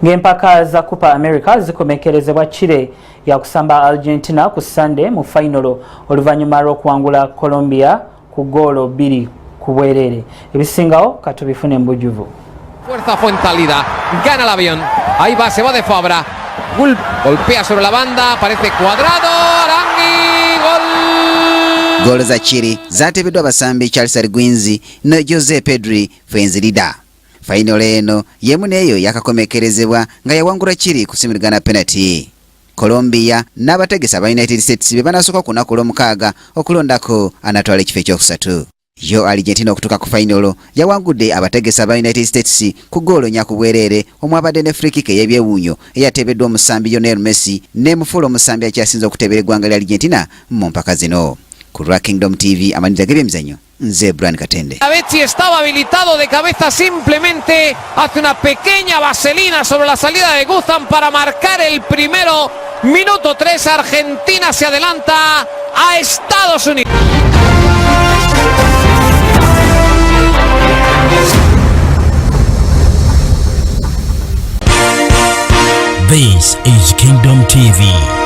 Ng'empaka za Copa America zikomekerezebwa Chile ya kusamba Argentina ku Sunday mu final oluvanyuma lw'okuwangula Colombia ku goolo 2 ku bwerere. Ebisingawo katubifune mbujuvu. Fuerza Fuenzalida, gana el avión. Ahí va, se va de Fabra. Golpea sobre la banda, aparece Cuadrado, Arangui, gol. Gol za Chile zatebeddwa abasambi Charles Arguinzi ne Jose Pedri Fuenzalida. Final eno yemu neyo yakakomekerezebwa nga yawangula Chile kusimirigana penalty. Colombia n'abategesa ba United States be banasooka ku lunaku lw'omukaaga okulondako anatwala ekifo ekyokusatu. Yo Argentina okutuuka ku final yawangudde abategesa ba United States ku goolo nya ku bwerere omwabadde ne free kick ey'ebyewuunyo eyateebeddwa omusambi Lionel Messi ne mufuula omusambi akyasinze okutebera eggwanga lya Argentina mu mpaka zino. Ku Kingdom TV amanyiza g'ebyemizannyo nze Brian Katende. Abechi estaba habilitado de cabeza, simplemente hace una pequeña vaselina sobre la salida de Guzan para marcar el primero. Minuto 3, Argentina se adelanta a Estados Unidos. This is Kingdom TV.